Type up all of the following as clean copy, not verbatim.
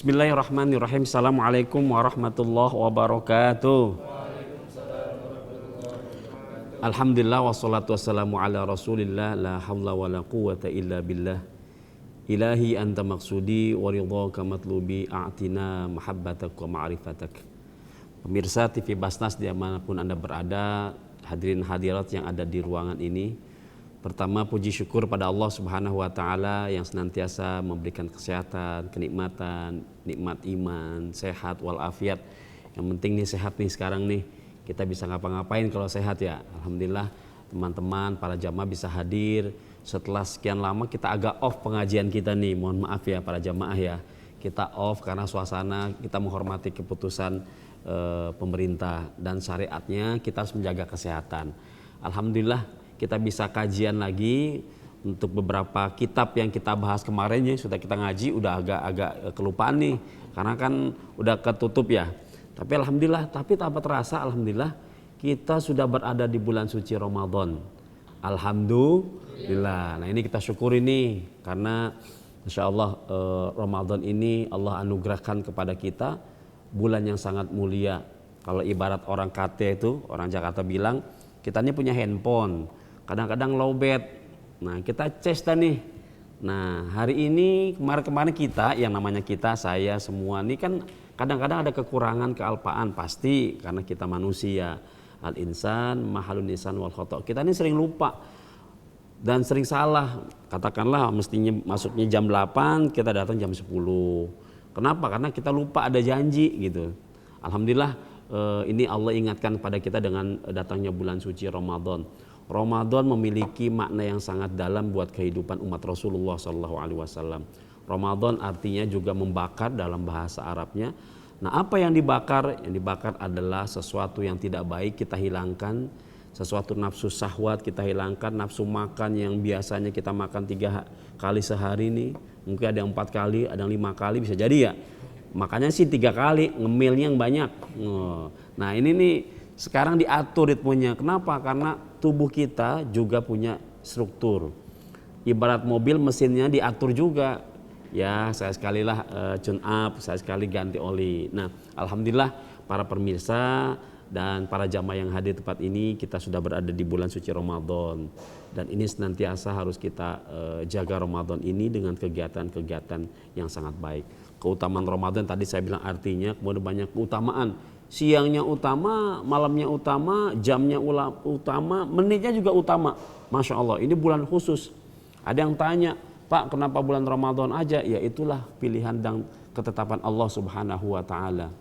Bismillahirrahmanirrahim. Assalamualaikum warahmatullahi wabarakatuh. Alhamdulillah wassalatu wassalamu ala rasulillah. La hawla wa la quwata illa billah. Ilahi anta maksudi wa ridhaka matlubi a'tina mahabbatak wa ma'rifatak. Pemirsa TV Basnas dimanapun Anda berada, hadirin hadirat yang ada di ruangan ini, pertama puji syukur pada Allah Subhanahu wa taala yang senantiasa memberikan kesehatan, kenikmatan, nikmat iman, sehat walafiat. Yang penting nih sehat nih sekarang nih. Kita bisa ngapa-ngapain kalau sehat ya. Alhamdulillah teman-teman para jamaah bisa hadir. Setelah sekian lama kita agak off pengajian kita nih. Mohon maaf ya para jamaah ya. Kita off karena suasana kita menghormati keputusan pemerintah dan syariatnya kita harus menjaga kesehatan. Alhamdulillah kita bisa kajian lagi untuk beberapa kitab yang kita bahas kemarin ya, sudah kita ngaji udah agak kelupaan nih karena kan udah ketutup ya. Tapi alhamdulillah, tapi tanpa terasa alhamdulillah kita sudah berada di bulan suci Ramadan. Alhamdulillah. Nah ini kita syukuri nih karena insya Allah Ramadan ini Allah anugerahkan kepada kita bulan yang sangat mulia. Kalau ibarat orang KT itu, orang Jakarta bilang kita ini punya handphone. Kadang-kadang lowbat. Nah kita cesta nih. Nah hari ini kemarin kita yang namanya kita, saya semua ini kan kadang-kadang ada kekurangan, kealpaan pasti karena kita manusia. Al insan mahalun insan wal khata'. Kita ini sering lupa dan sering salah. Katakanlah mestinya masuknya jam 8, kita datang jam 10. Kenapa? Karena kita lupa ada janji gitu. Alhamdulillah ini Allah ingatkan pada kita dengan datangnya bulan suci Ramadan. Ramadan memiliki makna yang sangat dalam buat kehidupan umat Rasulullah SAW. Ramadan artinya juga membakar dalam bahasa Arabnya. Nah apa yang dibakar? Yang dibakar adalah sesuatu yang tidak baik kita hilangkan. Sesuatu nafsu syahwat kita hilangkan. Nafsu makan yang biasanya kita makan 3 kali sehari nih. Mungkin ada yang 4 kali, ada yang 5 kali bisa jadi ya. Makanya sih 3 kali ngemilnya yang banyak. Nah ini nih sekarang diatur ritmenya. Kenapa? Karena tubuh kita juga punya struktur. Ibarat mobil mesinnya diatur juga. Ya saya sekalilah tune up, saya sekali ganti oli. Nah alhamdulillah para pemirsa dan para jamaah yang hadir tempat ini kita sudah berada di bulan suci Ramadan. Dan ini senantiasa harus kita jaga Ramadan ini dengan kegiatan-kegiatan yang sangat baik. Keutamaan Ramadan tadi saya bilang artinya kemudian banyak keutamaan. Siangnya utama, malamnya utama, jamnya utama, menitnya juga utama. Masya Allah, ini bulan khusus. Ada yang tanya, Pak kenapa bulan Ramadan aja? Ya itulah pilihan dan ketetapan Allah Subhanahu wa ta'ala.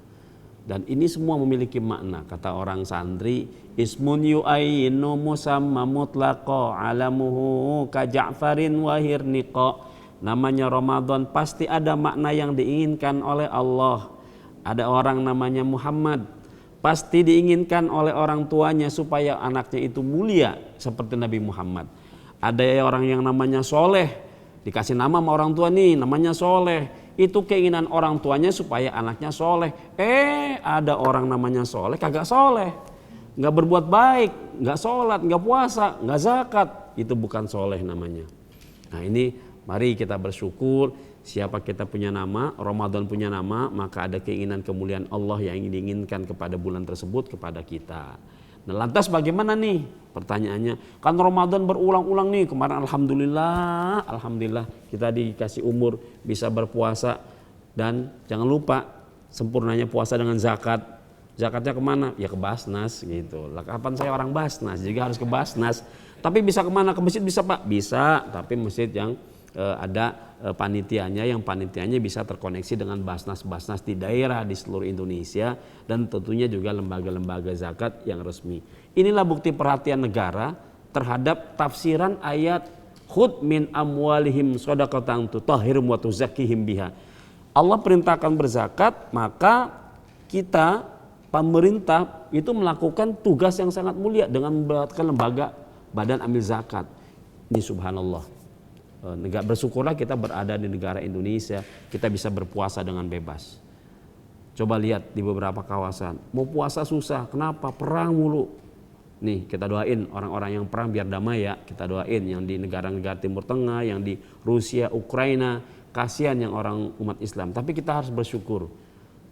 Dan ini semua memiliki makna. Kata orang santri, ismun yu'ayinu musamma mutlaqa alamuhu ka Ja'farin wa hirniqa. Namanya Ramadan pasti ada makna yang diinginkan oleh Allah. Ada orang namanya Muhammad, pasti diinginkan oleh orang tuanya supaya anaknya itu mulia seperti Nabi Muhammad. Ada orang yang namanya Soleh, dikasih nama sama orang tua nih namanya Soleh. Itu keinginan orang tuanya supaya anaknya soleh. Ada orang namanya Soleh kagak soleh, nggak berbuat baik, nggak sholat, nggak puasa, nggak zakat. Itu bukan soleh namanya. Nah ini mari kita bersyukur. Siapa kita punya nama, Ramadan punya nama, maka ada keinginan kemuliaan Allah yang diinginkan kepada bulan tersebut kepada kita. Nah lantas bagaimana nih? Pertanyaannya, kan Ramadan berulang-ulang nih. Kemarin Alhamdulillah kita dikasih umur bisa berpuasa. Dan jangan lupa sempurnanya puasa dengan zakat. Zakatnya kemana? Ya ke Basnas gitu. Lah kapan saya orang Basnas? Juga harus ke Basnas. Tapi bisa kemana? Ke masjid bisa Pak? Bisa, tapi masjid yang ada panitianya, yang panitianya bisa terkoneksi dengan Basnas-Basnas di daerah di seluruh Indonesia dan tentunya juga lembaga-lembaga zakat yang resmi. Inilah bukti perhatian negara terhadap tafsiran ayat khud min amwalihim shadaqatan tutahhirum wa tuzakkihim biha. Allah perintahkan berzakat, maka kita pemerintah itu melakukan tugas yang sangat mulia dengan membuatkan lembaga badan amil zakat. Ini subhanallah. Bersyukurlah kita berada di negara Indonesia, kita bisa berpuasa dengan bebas. Coba lihat di beberapa kawasan, mau puasa susah, kenapa? Perang mulu. Nih kita doain orang-orang yang perang biar damai ya, kita doain yang di negara-negara Timur Tengah, yang di Rusia, Ukraina, kasihan yang orang umat Islam. Tapi kita harus bersyukur.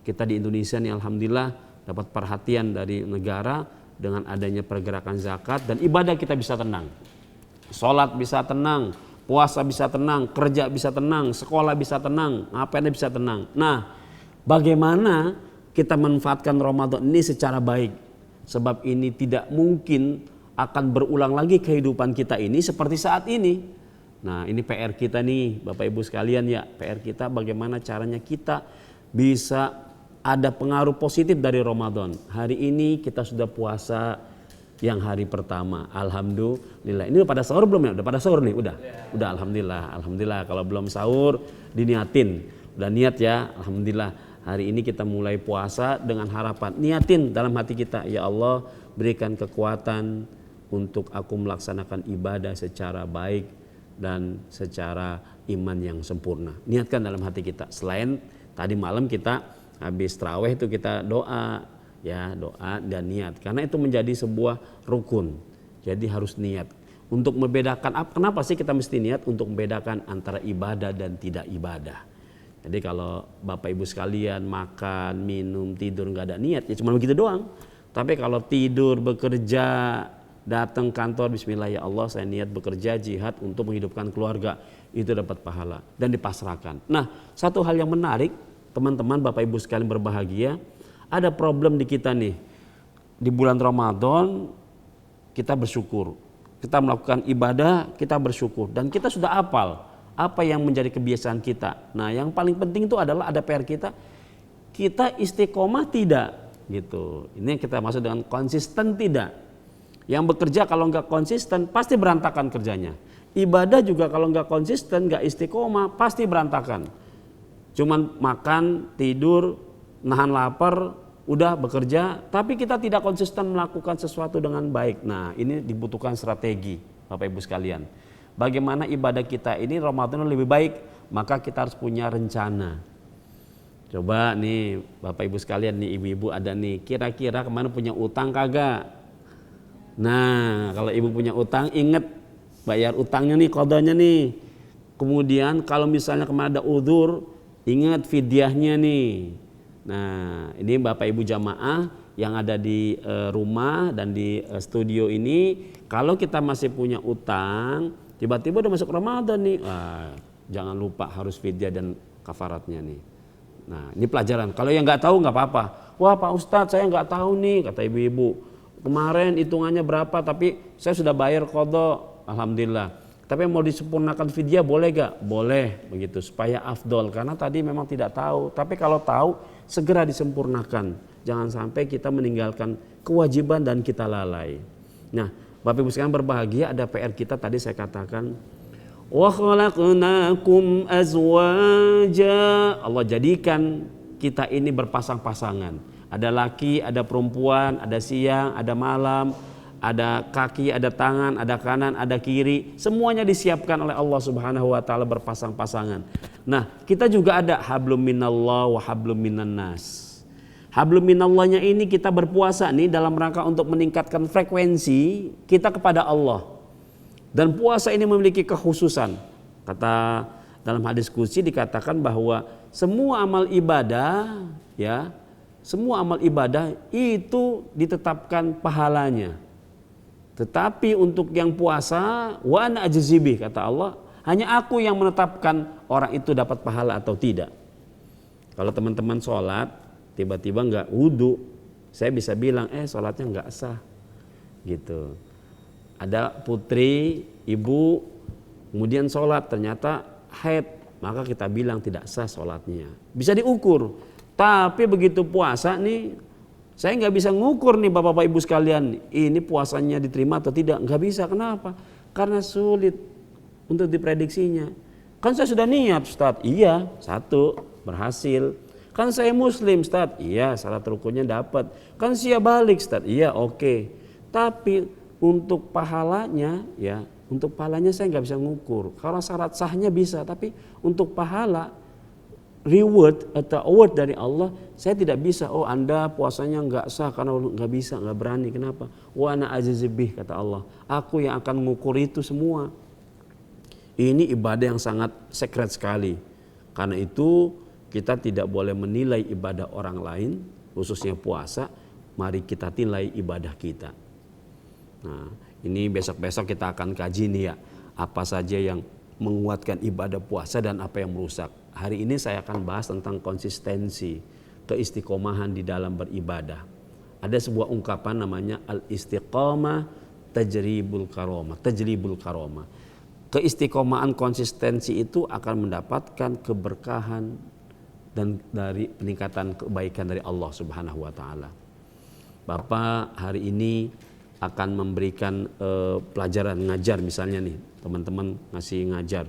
Kita di Indonesia nih alhamdulillah dapat perhatian dari negara dengan adanya pergerakan zakat dan ibadah kita bisa tenang. Sholat bisa tenang, puasa bisa tenang, kerja bisa tenang, sekolah bisa tenang, apa-apa bisa tenang. Nah, bagaimana kita manfaatkan Ramadan ini secara baik? Sebab ini tidak mungkin akan berulang lagi kehidupan kita ini seperti saat ini. Nah, ini PR kita nih Bapak Ibu sekalian ya. PR kita bagaimana caranya kita bisa ada pengaruh positif dari Ramadan. Hari ini kita sudah puasa yang hari pertama. Alhamdulillah. Ini udah pada sahur belum ya? Udah pada sahur nih? Udah. Udah alhamdulillah. Alhamdulillah. Kalau belum sahur diniatin. Udah niat ya. Alhamdulillah. Hari ini kita mulai puasa dengan harapan. Niatin dalam hati kita. Ya Allah, berikan kekuatan untuk aku melaksanakan ibadah secara baik dan secara iman yang sempurna. Niatkan dalam hati kita. Selain tadi malam kita habis tarawih itu kita doa, ya doa dan niat. Karena itu menjadi sebuah rukun. Jadi harus niat. Untuk membedakan, kenapa sih kita mesti niat? Untuk membedakan antara ibadah dan tidak ibadah. Jadi kalau Bapak Ibu sekalian makan, minum, tidur nggak ada niat, ya cuma begitu doang. Tapi kalau tidur, bekerja, datang kantor, bismillah ya Allah saya niat bekerja jihad untuk menghidupkan keluarga, itu dapat pahala dan dipasrahkan. Nah, satu hal yang menarik teman-teman Bapak Ibu sekalian berbahagia, ada problem di kita nih. Di bulan Ramadan kita bersyukur, kita melakukan ibadah, kita bersyukur dan kita sudah hafal apa yang menjadi kebiasaan kita. Nah, yang paling penting itu adalah ada PR kita istiqomah tidak gitu. Ini yang kita maksud dengan konsisten tidak. Yang bekerja kalau nggak konsisten pasti berantakan kerjanya. Ibadah juga kalau nggak konsisten, nggak istiqomah pasti berantakan. Cuman makan, tidur, nahan lapar, udah bekerja, tapi kita tidak konsisten melakukan sesuatu dengan baik. Nah, ini dibutuhkan strategi, Bapak Ibu sekalian. Bagaimana ibadah kita ini Ramadan lebih baik, maka kita harus punya rencana. Coba nih Bapak Ibu sekalian nih, ibu-ibu ada nih, kira-kira kemana punya utang kagak? Nah, kalau ibu punya utang, ingat bayar utangnya nih, qadanya nih. Kemudian kalau misalnya kemana ada uzur, ingat fidyahnya nih. Nah, ini Bapak Ibu jamaah yang ada di rumah dan di studio ini, kalau kita masih punya utang, tiba-tiba udah masuk Ramadan nih, jangan lupa harus fidyah dan kafaratnya nih. Nah, ini pelajaran. Kalau yang nggak tahu nggak apa-apa. Wah Pak Ustadz saya nggak tahu nih, kata ibu-ibu. Kemarin hitungannya berapa tapi saya sudah bayar qadha, alhamdulillah. Tapi mau disempurnakan fidyah boleh gak? Boleh begitu supaya afdol karena tadi memang tidak tahu. Tapi kalau tahu segera disempurnakan. Jangan sampai kita meninggalkan kewajiban dan kita lalai. Nah, Bapak Ibu sekalian berbahagia, ada PR kita tadi saya katakan wa khalaqnakum azwaja. Allah jadikan kita ini berpasang-pasangan. Ada laki, ada perempuan, ada siang, ada malam, ada kaki, ada tangan, ada kanan, ada kiri. Semuanya disiapkan oleh Allah Subhanahu wa taala berpasang-pasangan. Nah, kita juga ada hablum minallah wa hablum minan nas. Hablum minallahnya ini kita berpuasa nih dalam rangka untuk meningkatkan frekuensi kita kepada Allah. Dan puasa ini memiliki kekhususan. Kata dalam hadis qudsi dikatakan bahwa semua amal ibadah ya, semua amal ibadah itu ditetapkan pahalanya. Tetapi untuk yang puasa, wa ana ajzibih kata Allah, hanya aku yang menetapkan orang itu dapat pahala atau tidak. Kalau teman-teman sholat, tiba-tiba nggak wudu, saya bisa bilang, sholatnya nggak sah, gitu. Ada putri, ibu, kemudian sholat ternyata haid, maka kita bilang tidak sah sholatnya. Bisa diukur. Tapi begitu puasa nih, saya nggak bisa ngukur nih bapak-bapak ibu sekalian, ini puasanya diterima atau tidak, nggak bisa. Kenapa? Karena sulit untuk diprediksinya. Kan saya sudah niat Ustadz, iya satu berhasil. Kan saya muslim Ustadz, iya syarat rukunnya dapat. Kan saya balik Ustadz, iya oke. Tapi untuk pahalanya ya, untuk pahalanya saya nggak bisa ngukur. Kalau syarat sahnya bisa, tapi untuk pahala reward atau award dari Allah saya tidak bisa. Oh Anda puasanya nggak sah karena nggak bisa, nggak berani. Kenapa? Wa ana ajzibih kata Allah, aku yang akan mengukur itu semua. Ini ibadah yang sangat secret sekali. Karena itu kita tidak boleh menilai ibadah orang lain, khususnya puasa. Mari kita nilai ibadah kita. Nah, ini besok-besok kita akan kaji nih ya, apa saja yang menguatkan ibadah puasa dan apa yang merusak. Hari ini saya akan bahas tentang konsistensi, keistiqomahan di dalam beribadah. Ada sebuah ungkapan namanya al-istiqamah tajribul karomah. Keistiqomahan, konsistensi itu akan mendapatkan keberkahan dan dari peningkatan kebaikan dari Allah Subhanahu wa taala. Bapak hari ini akan memberikan pelajaran ngajar misalnya nih, teman-teman ngasih ngajar.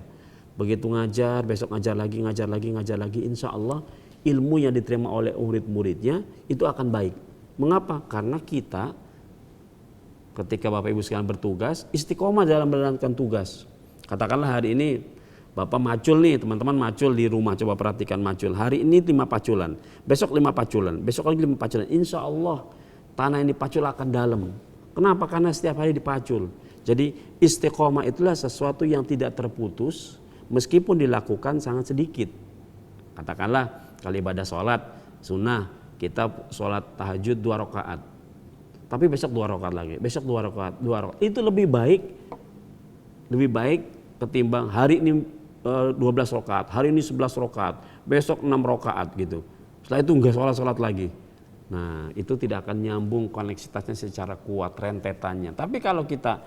Begitu ngajar, besok ngajar lagi, insya Allah ilmu yang diterima oleh murid-muridnya itu akan baik. Mengapa? Karena kita ketika Bapak Ibu sekalian bertugas, istiqomah dalam menjalankan tugas. Katakanlah hari ini Bapak macul nih, teman-teman macul di rumah, coba perhatikan macul. Hari ini 5 paculan, besok 5 paculan, besok lagi 5 paculan. Insya Allah tanah yang dipacul akan dalam. Kenapa? Karena setiap hari dipacul. Jadi istiqomah itulah sesuatu yang tidak terputus meskipun dilakukan sangat sedikit. Katakanlah kalau ibadah sholat sunnah, kita sholat tahajud 2 rakaat. Tapi besok 2 rakaat lagi, besok 2 rakaat. Itu lebih baik ketimbang hari ini 12 rakaat, hari ini 11 rakaat, besok 6 rakaat gitu. Setelah itu enggak sholat lagi. Nah, itu tidak akan nyambung koneksitasnya secara kuat, rentetannya. Tapi kalau kita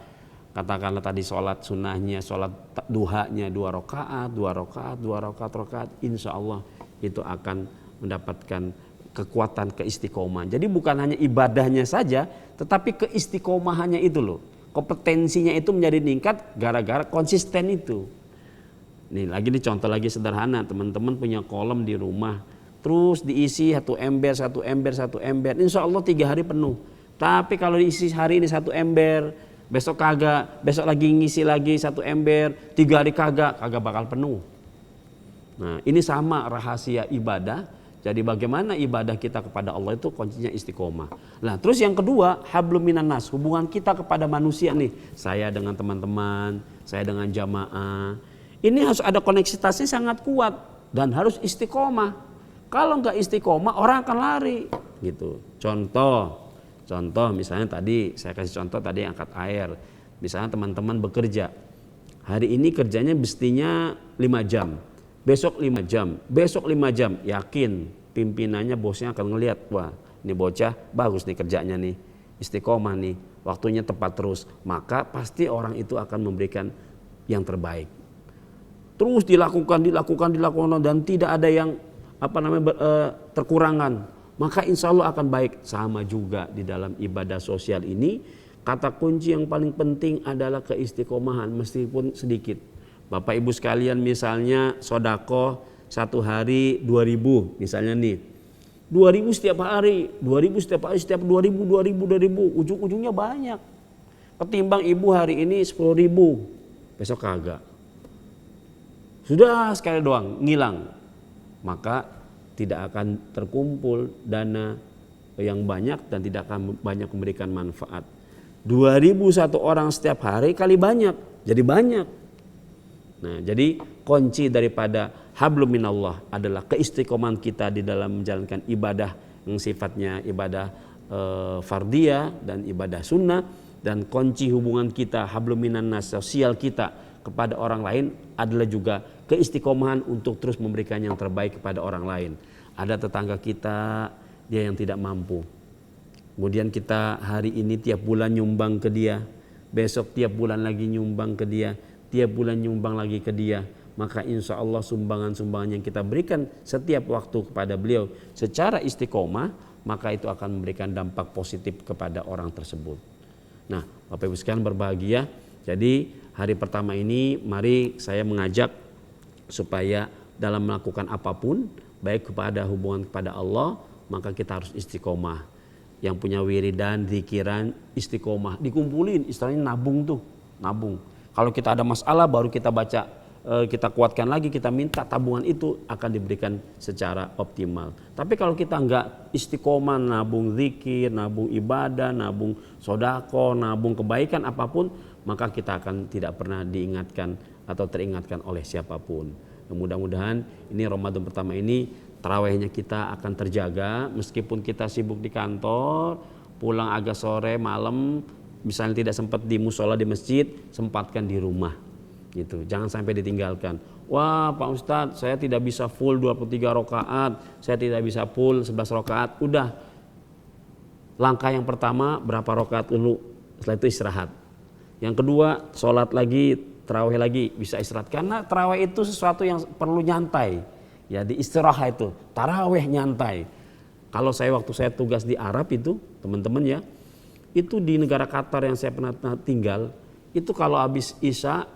katakanlah tadi sholat sunnahnya, sholat duhanya 2 rakaat, insya Allah itu akan mendapatkan kekuatan keistiqomahan. Jadi bukan hanya ibadahnya saja, tetapi keistiqomahannya itu loh. Kompetensinya itu menjadi meningkat gara-gara konsisten itu. Nih contoh lagi sederhana, teman-teman punya kolom di rumah. Terus diisi 1 ember, insya Allah 3 hari penuh. Tapi kalau diisi hari ini 1 ember, besok kagak, besok lagi ngisi lagi 1 ember, 3 hari kagak bakal penuh. Nah ini sama rahasia ibadah. Jadi bagaimana ibadah kita kepada Allah itu kuncinya istiqomah. Nah terus yang kedua, hablum minan nas, hubungan kita kepada manusia nih. Saya dengan teman-teman, saya dengan jamaah. Ini harus ada koneksitasnya sangat kuat dan harus istiqomah. Kalau nggak istiqomah orang akan lari gitu. Contoh misalnya tadi saya kasih contoh tadi angkat air. Misalnya teman-teman bekerja. Hari ini kerjanya mestinya 5 jam. Besok 5 jam. Besok 5 jam. Yakin pimpinannya, bosnya akan ngelihat, wah, ini bocah bagus nih kerjanya nih. Istiqomah nih. Waktunya tepat terus. Maka pasti orang itu akan memberikan yang terbaik. Terus dilakukan dan tidak ada yang terkurangan, maka insya Allah akan baik. Sama juga di dalam ibadah sosial ini, kata kunci yang paling penting adalah keistiqomahan meskipun sedikit. Bapak Ibu sekalian misalnya sodako 1 hari 2.000 misalnya nih, 2.000 setiap hari, setiap 2.000, ujung-ujungnya banyak. Ketimbang ibu hari ini 10.000, besok kagak. Sudah sekali doang ngilang. Maka tidak akan terkumpul dana yang banyak dan tidak akan banyak memberikan manfaat. 2.000 1 orang setiap hari kali banyak, jadi banyak. Nah, jadi kunci daripada hablum minallah adalah keistiqomahan kita di dalam menjalankan ibadah yang sifatnya ibadah fardiyah dan ibadah sunnah, dan kunci hubungan kita hablum minan nas, sosial kita kepada orang lain adalah juga keistiqomahan untuk terus memberikan yang terbaik kepada orang lain. Ada tetangga kita, dia yang tidak mampu. Kemudian kita hari ini tiap bulan nyumbang ke dia, besok tiap bulan lagi nyumbang ke dia, tiap bulan nyumbang lagi ke dia. Maka insya Allah sumbangan-sumbangan yang kita berikan setiap waktu kepada beliau secara istiqomah, maka itu akan memberikan dampak positif kepada orang tersebut. Nah, Bapak Ibu sekalian berbahagia. Jadi hari pertama ini mari saya mengajak supaya dalam melakukan apapun, baik kepada hubungan kepada Allah, maka kita harus istiqomah. Yang punya wiridan, zikiran, istiqomah, dikumpulin, istilahnya nabung tuh, nabung. Kalau kita ada masalah baru kita baca, kita kuatkan lagi, kita minta tabungan itu akan diberikan secara optimal. Tapi kalau kita enggak istiqomah, nabung zikir, nabung ibadah, nabung sodako, nabung kebaikan apapun, maka kita akan tidak pernah diingatkan atau teringatkan oleh siapapun. Mudah-mudahan ini Ramadan pertama ini tarawehnya kita akan terjaga meskipun kita sibuk di kantor, pulang agak sore malam, misalnya tidak sempat di musola di masjid, sempatkan di rumah gitu. Jangan sampai ditinggalkan. Wah Pak Ustadz, saya tidak bisa full 23 rakaat, saya tidak bisa full 11 rakaat. Udah, langkah yang pertama berapa rakaat dulu, setelah itu istirahat. Yang kedua sholat lagi, tarawih lagi, bisa istirahat. Karena tarawih itu sesuatu yang perlu nyantai. Ya di istirahat itu, tarawih nyantai. Kalau waktu saya tugas di Arab itu, teman-teman ya, itu di negara Qatar yang saya pernah tinggal, itu kalau habis Isya,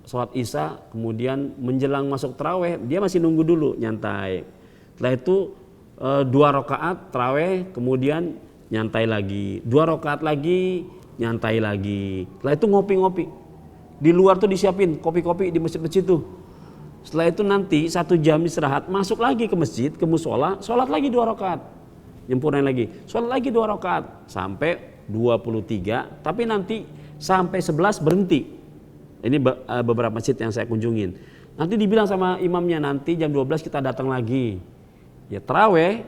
sholat Isya, kemudian menjelang masuk tarawih, dia masih nunggu dulu, nyantai. Setelah itu 2 rakaat tarawih, kemudian nyantai lagi. 2 rakaat lagi, nyantai lagi. Setelah itu ngopi-ngopi. Di luar tuh disiapin kopi-kopi di masjid-masjid tuh. Setelah itu nanti 1 jam istirahat, masuk lagi ke masjid, ke musola, sholat lagi 2 rakaat. Nyempurnain lagi, sholat lagi 2 rakaat sampai 23, tapi nanti sampai 11 berhenti. Ini beberapa masjid yang saya kunjungin. Nanti dibilang sama imamnya, nanti jam 12 kita datang lagi. Ya taraweh,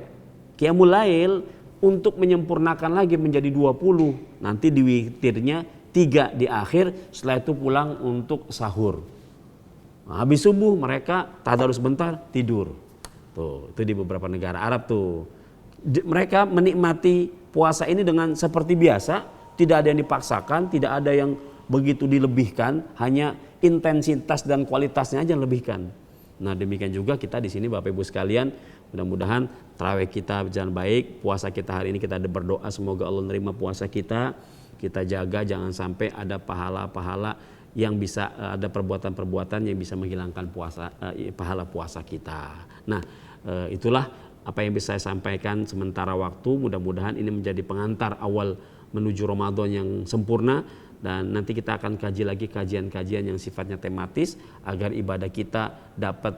qiyamul lail untuk menyempurnakan lagi menjadi 20. Nanti di witirnya 3 di akhir, setelah itu pulang untuk sahur. Nah, habis subuh mereka tadarus bentar, tidur. Tuh, itu di beberapa negara Arab tuh. Mereka menikmati puasa ini dengan seperti biasa, tidak ada yang dipaksakan, tidak ada yang begitu dilebihkan, hanya intensitas dan kualitasnya aja lebihkan. Nah, demikian juga kita di sini Bapak Ibu sekalian, mudah-mudahan tarawih kita berjalan baik, puasa kita hari ini kita berdoa semoga Allah menerima puasa kita jaga jangan sampai ada pahala-pahala yang bisa ada perbuatan-perbuatan yang bisa menghilangkan pahala puasa kita. Nah, itulah apa yang bisa saya sampaikan sementara waktu. Mudah-mudahan ini menjadi pengantar awal menuju Ramadan yang sempurna, dan nanti kita akan kaji lagi kajian-kajian yang sifatnya tematis agar ibadah kita dapat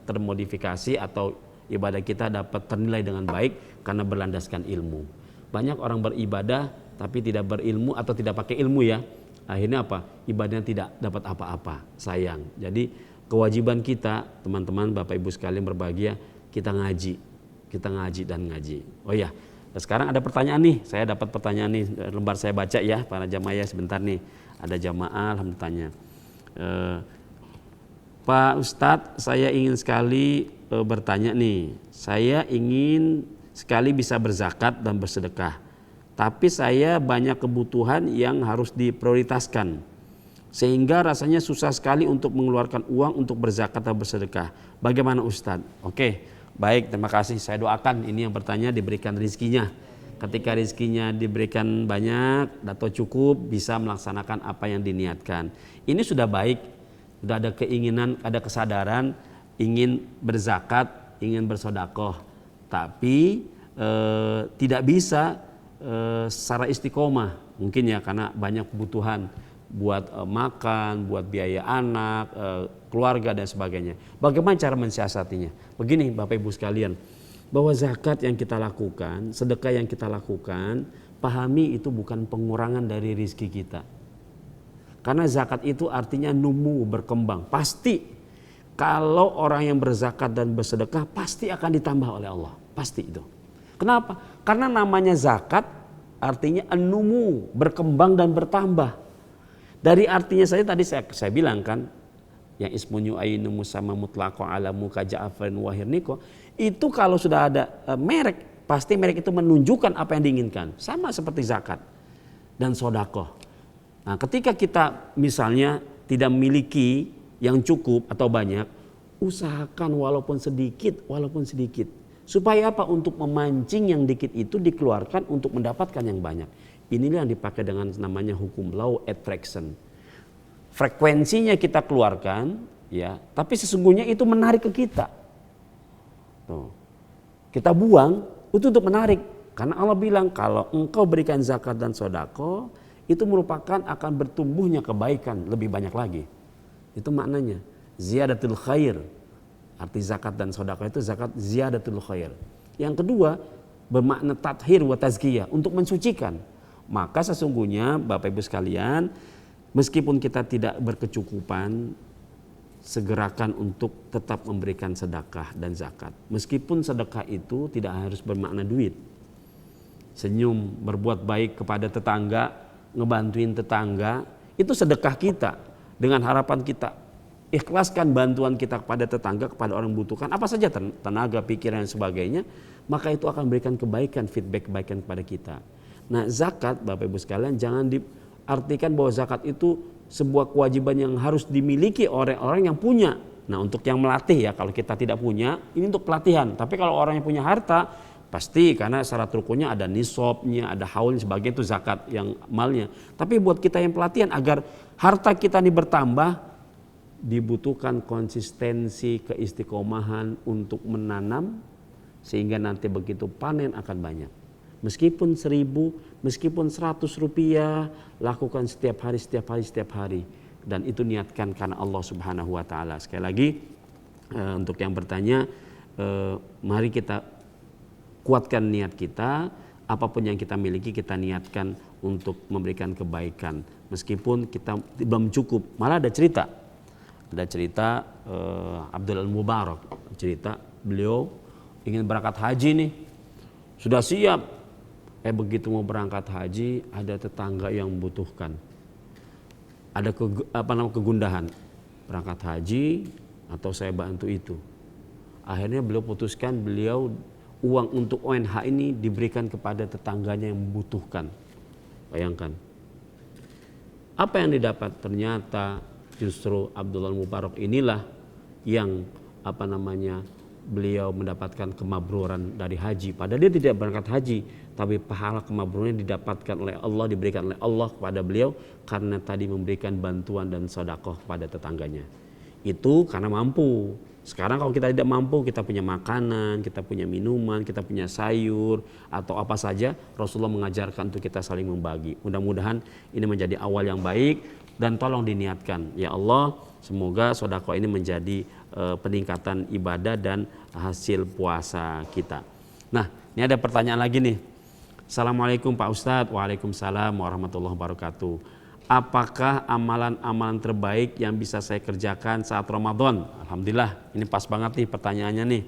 termodifikasi atau ibadah kita dapat ternilai dengan baik karena berlandaskan ilmu. Banyak orang beribadah tapi tidak berilmu atau tidak pakai ilmu ya. Akhirnya apa? Ibadahnya tidak dapat apa-apa, sayang. Jadi kewajiban kita, teman-teman, Bapak Ibu sekalian berbahagia, kita ngaji dan ngaji. Oh ya, sekarang ada pertanyaan nih, saya dapat pertanyaan nih, lembar saya baca ya, para jamaah sebentar nih. Ada jamaah alhamdulillah. Pak Ustadz, saya ingin sekali bertanya nih, saya ingin sekali bisa berzakat dan bersedekah. Tapi saya banyak kebutuhan yang harus diprioritaskan, sehingga rasanya susah sekali untuk mengeluarkan uang untuk berzakat atau bersedekah. Bagaimana Ustadz? Oke, baik, terima kasih. Saya doakan ini yang bertanya diberikan rezekinya. Ketika rezekinya diberikan banyak atau cukup, bisa melaksanakan apa yang diniatkan. Ini sudah baik, sudah ada keinginan, ada kesadaran ingin berzakat, ingin bersedekah. Tapi tidak bisa secara istiqomah mungkin ya, karena banyak kebutuhan buat makan, buat biaya anak, keluarga dan sebagainya. Bagaimana cara mensiasatinya? Begini Bapak Ibu sekalian, bahwa zakat yang kita lakukan, sedekah yang kita lakukan, pahami itu bukan pengurangan dari rezeki kita. Karena zakat itu artinya numu, berkembang. Pasti kalau orang yang berzakat dan bersedekah pasti akan ditambah oleh Allah, pasti itu. Kenapa? Karena namanya zakat artinya numu, berkembang dan bertambah. Dari artinya saja tadi saya bilang kan, yang ismunyu ainu musamma mutlaqo alamu kaja'afrin wahirniko, itu kalau sudah ada merek, pasti merek itu menunjukkan apa yang diinginkan. Sama seperti zakat dan sodakoh. Nah, ketika kita misalnya tidak memiliki yang cukup atau banyak, usahakan walaupun sedikit. Supaya apa? Untuk memancing yang dikit itu dikeluarkan untuk mendapatkan yang banyak. Inilah yang dipakai dengan namanya hukum law attraction. Frekuensinya kita keluarkan, ya, tapi sesungguhnya itu menarik ke kita. Tuh. Kita buang itu untuk menarik. Karena Allah bilang kalau engkau berikan zakat dan sodako, itu merupakan akan bertumbuhnya kebaikan lebih banyak lagi. Itu maknanya ziyadatul khair. Arti zakat dan sedekah itu zakat ziyadatul khair. Yang kedua bermakna tathir wa tazkiyah, untuk mensucikan. Maka sesungguhnya Bapak Ibu sekalian, meskipun kita tidak berkecukupan, segerakan untuk tetap memberikan sedekah dan zakat. Meskipun sedekah itu tidak harus bermakna duit. Senyum, berbuat baik kepada tetangga, ngebantuin tetangga, itu sedekah kita. Dengan harapan kita ikhlaskan bantuan kita kepada tetangga, kepada orang membutuhkan, apa saja tenaga, pikiran dan sebagainya, maka itu akan memberikan kebaikan, feedback kebaikan kepada kita. Nah, zakat Bapak Ibu sekalian jangan diartikan bahwa zakat itu sebuah kewajiban yang harus dimiliki oleh orang yang punya. Nah, untuk yang melatih ya, kalau kita tidak punya, ini untuk pelatihan. Tapi kalau orang yang punya harta, pasti karena syarat rukunnya ada nisabnya, ada haulnya, sebagainya, itu zakat yang malnya. Tapi buat kita yang pelatihan, agar harta kita ini bertambah, dibutuhkan konsistensi, keistiqomahan untuk menanam, sehingga nanti begitu panen akan banyak. Meskipun 1.000, meskipun 100 rupiah, lakukan setiap hari. Dan itu niatkan karena Allah Subhanahu wa Ta'ala. Sekali lagi, untuk yang bertanya, mari kita kuatkan niat kita. Apapun yang kita miliki, kita niatkan untuk memberikan kebaikan. Meskipun kita belum cukup. Malah ada cerita Abdul Al-Mubarak, cerita beliau ingin berangkat haji nih, sudah siap. Begitu mau berangkat haji, ada tetangga yang membutuhkan, ada kegundahan, berangkat haji atau saya bantu itu. Akhirnya beliau putuskan, uang untuk ONH ini diberikan kepada tetangganya yang membutuhkan. Bayangkan apa yang didapat. Ternyata justru Abdullah Mubarak inilah yang beliau mendapatkan kemabruran dari haji. Padahal dia tidak berangkat haji, tapi pahala kemabrurannya didapatkan oleh Allah, diberikan oleh Allah kepada beliau karena tadi memberikan bantuan dan sedekah kepada tetangganya. Itu karena mampu. Sekarang kalau kita tidak mampu, kita punya makanan, kita punya minuman, kita punya sayur atau apa saja, Rasulullah mengajarkan untuk kita saling membagi. Mudah-mudahan ini menjadi awal yang baik dan tolong diniatkan. Ya Allah, semoga sedekah ini menjadi peningkatan ibadah dan hasil puasa kita. Nah, ini ada pertanyaan lagi nih. Assalamualaikum Pak Ustadz. Waalaikumsalam warahmatullahi wabarakatuh. Apakah amalan-amalan terbaik yang bisa saya kerjakan saat Ramadan? Alhamdulillah, ini pas banget nih pertanyaannya nih.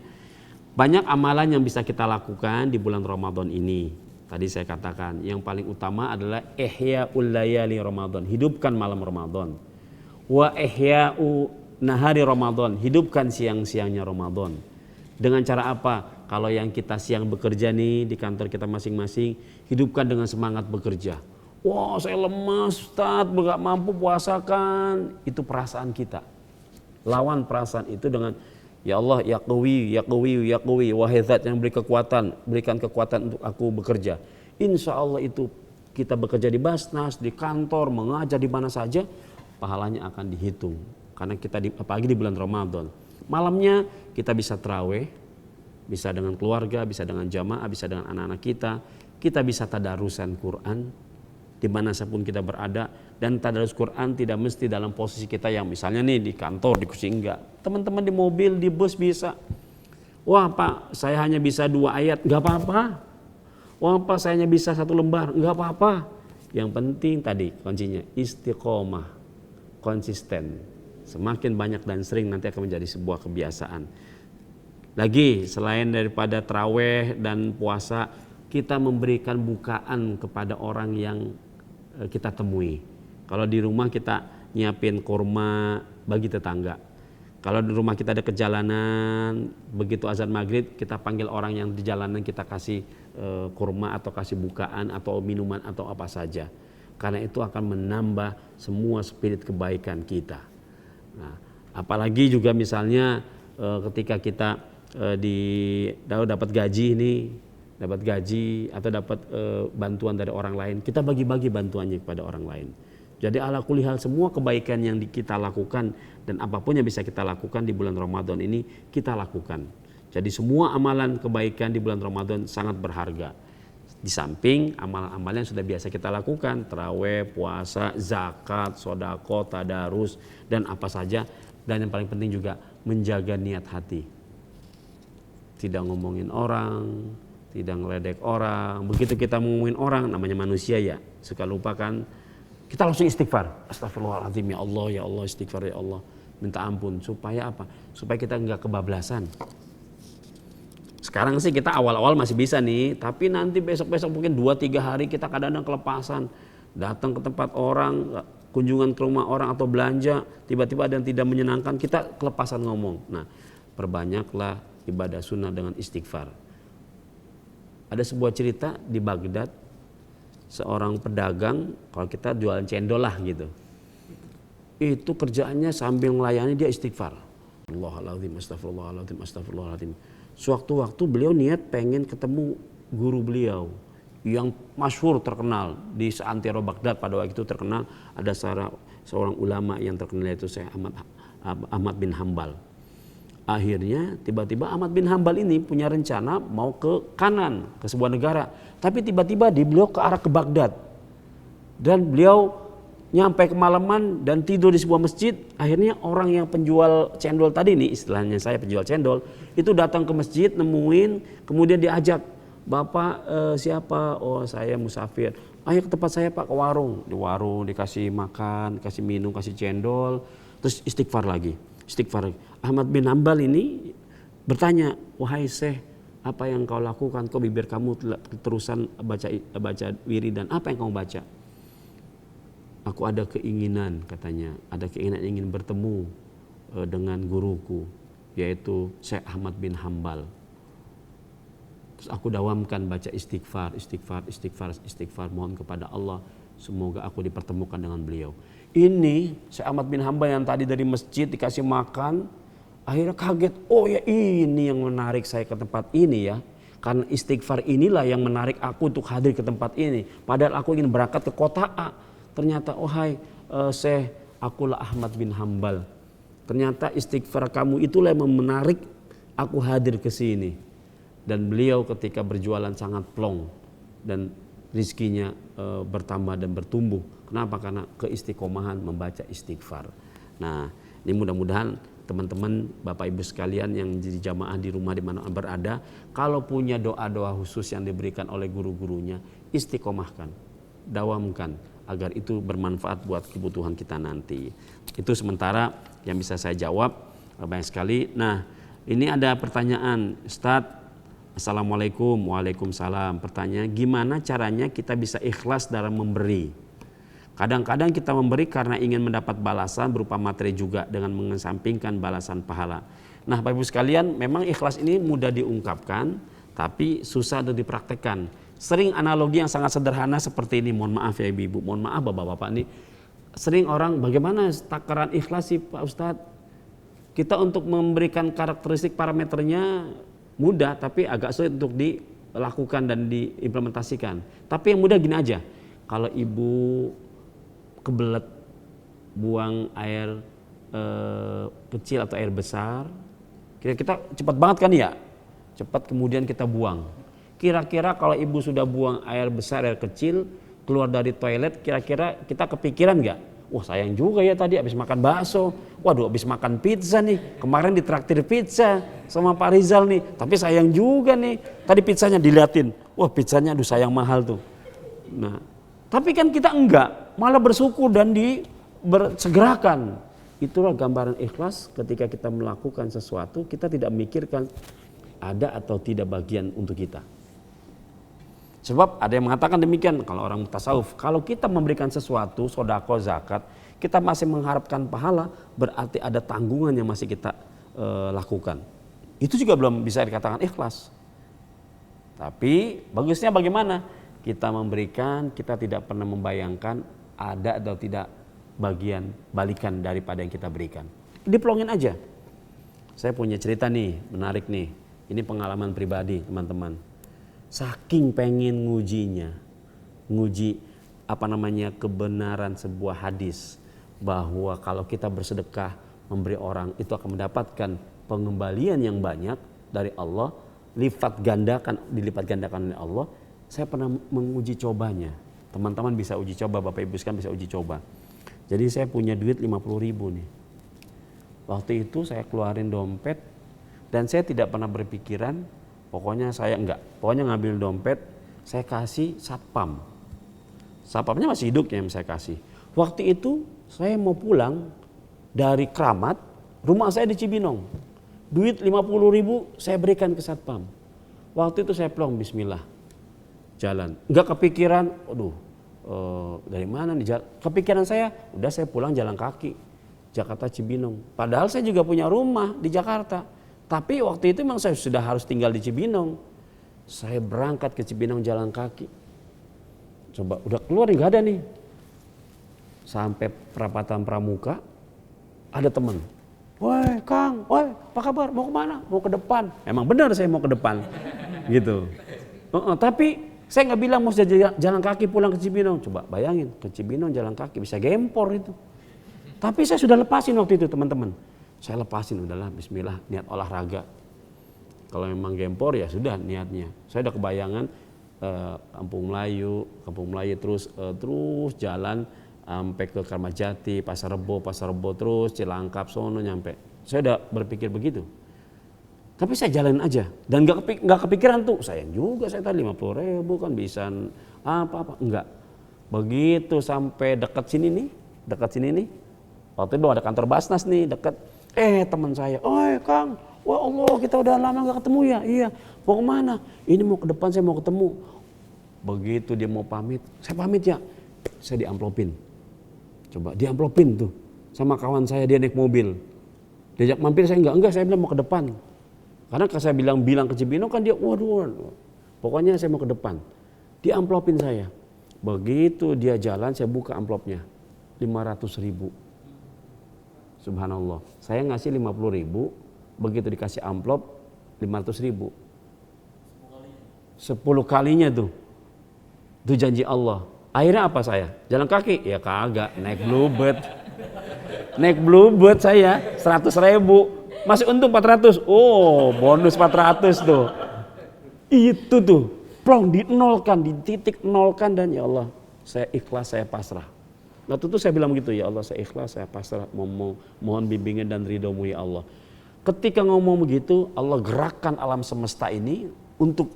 Banyak amalan yang bisa kita lakukan di bulan Ramadan ini. Tadi saya katakan yang paling utama adalah ihya'ul layali Ramadan, hidupkan malam Ramadan. Wa ihya'u nahari Ramadan, hidupkan siang-siangnya Ramadan. Dengan cara apa? Kalau yang kita siang bekerja nih di kantor kita masing-masing, hidupkan dengan semangat bekerja. Wah, saya lemas Ustadz, nggak mampu puasakan. Itu perasaan kita. Lawan perasaan itu dengan ya Allah, ya qawi, wahai zat yang beri kekuatan, berikan kekuatan untuk aku bekerja. Insya Allah itu kita bekerja di Basnas, di kantor, mengajar di mana saja, pahalanya akan dihitung. Karena kita apalagi di bulan Ramadan. Malamnya kita bisa tarawih, bisa dengan keluarga, bisa dengan jamaah, bisa dengan anak-anak kita. Kita bisa tadarusan Quran di mana pun kita berada, dan tadarus Quran tidak mesti dalam posisi kita yang misalnya nih di kantor, di kursi, enggak. Teman-teman di mobil, di bus bisa. Wah Pak, saya hanya bisa 2 ayat, enggak apa-apa. Wah Pak, saya hanya bisa 1 lembar, enggak apa-apa. Yang penting tadi kuncinya istiqomah, konsisten. Semakin banyak dan sering nanti akan menjadi sebuah kebiasaan. Lagi selain daripada tarawih dan puasa, kita memberikan bukaan kepada orang yang kita temui. Kalau di rumah kita nyiapin kurma bagi tetangga. Kalau di rumah kita ada perjalanan, begitu azan maghrib kita panggil orang yang di jalanan, kita kasih kurma atau kasih bukaan atau minuman atau apa saja. Karena itu akan menambah semua spirit kebaikan kita. Nah, apalagi juga misalnya ketika kita dapat gaji nih, dapat gaji atau dapat bantuan dari orang lain, kita bagi-bagi bantuannya kepada orang lain. Jadi ala kulli hal semua kebaikan yang kita lakukan dan apapun yang bisa kita lakukan di bulan Ramadan ini kita lakukan. Jadi semua amalan kebaikan di bulan Ramadan sangat berharga. Di samping amalan-amalan yang sudah biasa kita lakukan, tarawih, puasa, zakat, sedekah, tadarus dan apa saja, dan yang paling penting juga menjaga niat hati. Tidak ngomongin orang, tidak ngeledek orang. Begitu kita ngomongin orang, namanya manusia ya, suka lupa kan. Kita langsung istighfar. Astagfirullahaladzim, ya Allah, istighfar ya Allah. minta ampun. Supaya apa? Supaya kita nggak kebablasan. Sekarang sih kita awal-awal masih bisa nih, tapi nanti besok-besok mungkin 2-3 hari kita kadang-kadang kelepasan. Datang ke tempat orang, kunjungan ke rumah orang atau belanja, tiba-tiba ada yang tidak menyenangkan, kita kelepasan ngomong. Nah, perbanyaklah ibadah sunnah dengan istighfar. Ada sebuah cerita di Baghdad, seorang pedagang, kalau kita jualan cendol lah gitu, itu kerjaannya sambil melayani dia istighfar. Astagfirullahaladzim, astagfirullahaladzim, astagfirullahaladzim. Sewaktu-waktu beliau niat pengen ketemu guru beliau yang masyhur terkenal di seantero Baghdad pada waktu itu terkenal, ada seorang ulama yang terkenal yaitu Syekh Ahmad bin Hambal. Akhirnya tiba-tiba Ahmad bin Hambal ini punya rencana mau ke kanan ke sebuah negara, tapi tiba-tiba beliau ke arah ke Baghdad dan beliau nyampe kemalaman dan tidur di sebuah masjid. Akhirnya orang yang penjual cendol tadi nih, istilahnya saya penjual cendol, itu datang ke masjid nemuin, kemudian diajak, "Bapak siapa?" "Oh, saya musafir." "Ayo ke tempat saya Pak, ke warung." Di warung dikasih makan, kasih minum, kasih cendol, terus istighfar lagi. Ahmad bin Hambal ini bertanya, "Wahai Syekh, apa yang kau lakukan? Kok bibir kamu terusan baca wiridan? Apa yang kamu baca?" "Aku ada keinginan," katanya, "ada keinginan ingin bertemu dengan guruku, yaitu Syekh Ahmad bin Hambal. Terus aku dawamkan baca istighfar, mohon kepada Allah semoga aku dipertemukan dengan beliau." Ini Syekh Ahmad bin Hambal yang tadi dari masjid dikasih makan, akhirnya kaget, "Oh ya, ini yang menarik saya ke tempat ini ya. Karena istighfar inilah yang menarik aku untuk hadir ke tempat ini. Padahal aku ingin berangkat ke kota A. Ternyata, ohai Syekh, akulah Ahmad bin Hambal. Ternyata istighfar kamu itulah yang menarik aku hadir ke sini." Dan beliau ketika berjualan sangat plong dan rizkinya bertambah dan bertumbuh. Kenapa? Karena keistiqomahan membaca istighfar. Nah, ini mudah-mudahan teman-teman, Bapak Ibu sekalian yang jadi jamaah di rumah di mana berada, kalau punya doa-doa khusus yang diberikan oleh guru-gurunya, istiqomahkan, dawamkan agar itu bermanfaat buat kebutuhan kita nanti. Itu sementara yang bisa saya jawab, banyak sekali. Nah, ini ada pertanyaan, Ustadz. Assalamualaikum. Waalaikumsalam. Pertanyaan, gimana caranya kita bisa ikhlas dalam memberi? Kadang-kadang kita memberi karena ingin mendapat balasan berupa materi juga dengan mengesampingkan balasan pahala. Nah, Bapak Ibu sekalian, memang ikhlas ini mudah diungkapkan tapi susah untuk dipraktekkan. Sering analogi yang sangat sederhana seperti ini, mohon maaf ya Ibu, mohon maaf Bapak-bapak nih. Sering orang, bagaimana takaran ikhlas sih Pak Ustadz? Kita untuk memberikan karakteristik parameternya mudah tapi agak sulit untuk dilakukan dan diimplementasikan. Tapi yang mudah gini aja, kalau Ibu kebelet buang air kecil atau air besar, kita cepat banget kan ya, cepat kemudian kita buang. Kira-kira kalau Ibu sudah buang air besar, air kecil, keluar dari toilet, kira-kira kita kepikiran nggak? Wah, sayang juga ya tadi habis makan bakso, waduh habis makan pizza nih, kemarin ditraktir pizza sama Pak Rizal nih, tapi sayang juga nih, tadi pizzanya diliatin, wah pizzanya aduh sayang mahal tuh. Nah, tapi kan kita enggak, malah bersyukur dan bersegerakan. Itulah gambaran ikhlas ketika kita melakukan sesuatu, kita tidak memikirkan ada atau tidak bagian untuk kita. Sebab ada yang mengatakan demikian, kalau orang tasawuf, kalau kita memberikan sesuatu, sedekah, zakat, kita masih mengharapkan pahala, berarti ada tanggungan yang masih kita lakukan. Itu juga belum bisa dikatakan ikhlas. Tapi bagusnya bagaimana? Kita memberikan, kita tidak pernah membayangkan ada atau tidak bagian balikan daripada yang kita berikan. Diplongin aja. Saya punya cerita nih, menarik nih. Ini pengalaman pribadi teman-teman. Saking pengen nguji kebenaran sebuah hadis bahwa kalau kita bersedekah memberi orang itu akan mendapatkan pengembalian yang banyak dari Allah, dilipat gandakan oleh Allah. Saya pernah menguji cobanya. Teman-teman bisa uji coba, Bapak Ibu sekalian bisa uji coba. Jadi saya punya duit 50.000 nih. Waktu itu saya keluarin dompet dan saya tidak pernah berpikiran, pokoknya ngambil dompet, saya kasih satpam. Satpamnya masih hidup yang saya kasih. Waktu itu saya mau pulang dari Kramat, Rumah saya di Cibinong. Duit 50.000 saya berikan ke satpam. Waktu itu saya plong bismillah. Jalan. Enggak kepikiran, aduh dari mana nih jalan. Kepikiran saya, udah saya pulang jalan kaki. Jakarta Cibinong. Padahal saya juga punya rumah di Jakarta. Tapi waktu itu memang saya sudah harus tinggal di Cibinong. Saya berangkat ke Cibinong jalan kaki. Coba udah keluar nih, gak ada nih. Sampai perapatan Pramuka, ada teman. Woi Kang, woi apa kabar? Mau kemana? Mau ke depan. Emang benar saya mau ke depan. Gitu. Tapi saya nggak bilang mau jalan kaki pulang ke Cibinong. Coba bayangin, ke Cibinong jalan kaki bisa gempor itu. Tapi saya sudah lepasin waktu itu teman-teman. Saya lepasin, udahlah bismillah, niat olahraga. Kalau memang gempor ya sudah niatnya. Saya udah kebayangan Kampung Melayu terus jalan sampai ke Kramajati, Pasar Rebo terus Cilangkap sono nyampe. Saya udah berpikir begitu. Tapi saya jalanin aja dan nggak kepikiran tuh sayang juga saya tadi 50.000 kan bisa apa enggak. Begitu sampai dekat sini nih. Waktu itu ada kantor Basnas nih dekat. Teman saya, "Oi Kang, wah Allah kita udah lama nggak ketemu ya." "Iya, mau kemana?" "Ini mau ke depan saya mau ketemu." Begitu dia mau pamit, "Saya pamit ya." Saya diamplopin. Coba diamplopin tuh sama kawan saya, dia naik mobil. Diajak mampir saya enggak saya bilang mau ke depan. Karena kalau saya bilang ke Cibinong kan dia waduh. Pokoknya saya mau ke depan. Diamplopin saya. Begitu dia jalan saya buka amplopnya. 500.000. Subhanallah. Saya ngasih 50.000, begitu dikasih amplop 500.000. 10 kalinya tuh. Itu janji Allah. Akhirnya apa saya? Jalan kaki? Ya kagak, naik bluebird. Naik bluebird saya 100.000. Masih untung 400. Oh, bonus 400 tuh. Itu tuh, plong dinolkan, di titik nolkan dan ya Allah, saya ikhlas, saya pasrah. Waktu itu saya bilang begitu, ya Allah saya ikhlas, saya pasrah, mohon bimbingan dan ridhomu ya Allah. Ketika ngomong begitu, Allah gerakkan alam semesta ini untuk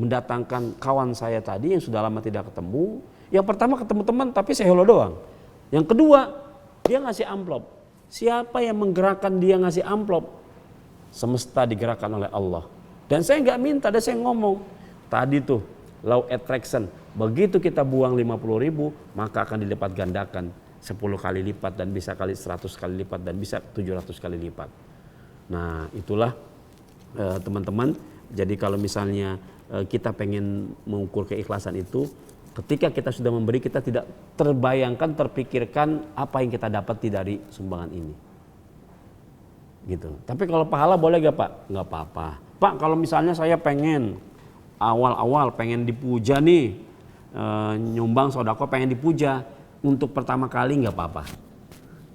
mendatangkan kawan saya tadi yang sudah lama tidak ketemu. Yang pertama ketemu teman tapi saya hello doang. Yang kedua dia ngasih amplop. Siapa yang menggerakkan dia ngasih amplop? Semesta digerakkan oleh Allah. Dan saya nggak minta, dan saya ngomong. Tadi tuh law attraction. Begitu kita buang 50.000 maka akan dilipat gandakan 10 kali lipat dan bisa kali 100 kali lipat dan bisa 700 kali lipat. Nah itulah teman-teman. Jadi kalau misalnya kita pengen mengukur keikhlasan itu, ketika kita sudah memberi, kita tidak terpikirkan apa yang kita dapat dari sumbangan ini. Gitu. Tapi kalau pahala boleh gak Pak? Gak apa-apa. Pak kalau misalnya saya pengen awal-awal pengen dipuja nih, nyumbang sodako pengen dipuja, untuk pertama kali gak apa-apa.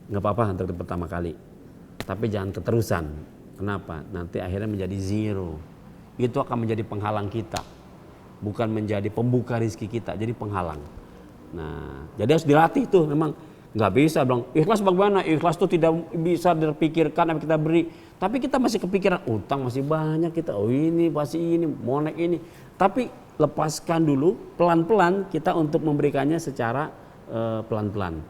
Gak apa-apa untuk pertama kali. Tapi jangan keterusan. Kenapa? Nanti akhirnya menjadi zero. Itu akan menjadi penghalang kita. Bukan menjadi pembuka rezeki kita, jadi penghalang. Nah, jadi harus dilatih tuh. Memang nggak bisa bilang ikhlas bagaimana? Ikhlas tuh tidak bisa terpikirkan apa kita beri. Tapi kita masih kepikiran utang masih banyak kita. Oh ini pasti ini, mau naik ini. Tapi lepaskan dulu pelan-pelan kita untuk memberikannya secara pelan-pelan.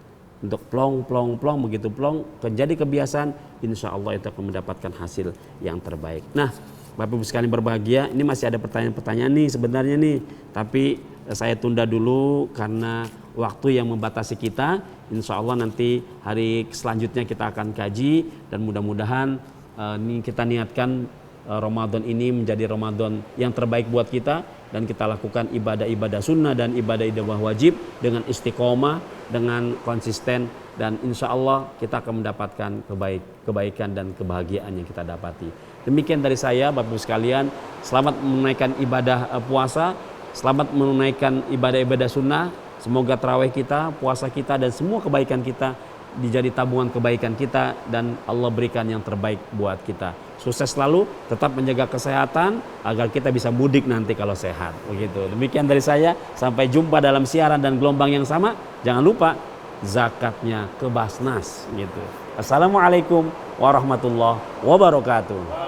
Untuk plong begitu plong jadi kebiasaan, insya Allah itu akan mendapatkan hasil yang terbaik. Nah, Bapak Ibu sekalian berbahagia, ini masih ada pertanyaan-pertanyaan nih sebenarnya nih, tapi saya tunda dulu karena waktu yang membatasi kita. Insya Allah nanti hari selanjutnya kita akan kaji dan mudah-mudahan ini kita niatkan Ramadan ini menjadi Ramadan yang terbaik buat kita dan kita lakukan ibadah-ibadah sunnah dan ibadah-ibadah wajib dengan istiqomah, dengan konsisten dan insya Allah kita akan mendapatkan kebaikan dan kebahagiaan yang kita dapati. Demikian dari saya Bapak Ibu sekalian, selamat menunaikan ibadah puasa, selamat menunaikan ibadah-ibadah sunnah. Semoga tarawih kita, puasa kita dan semua kebaikan kita dijadi tabungan kebaikan kita dan Allah berikan yang terbaik buat kita. Sukses selalu, tetap menjaga kesehatan agar kita bisa mudik nanti kalau sehat. Begitu. Demikian dari saya, sampai jumpa dalam siaran dan gelombang yang sama. Jangan lupa zakatnya ke Basnas gitu. Assalamualaikum warahmatullahi wabarakatuh.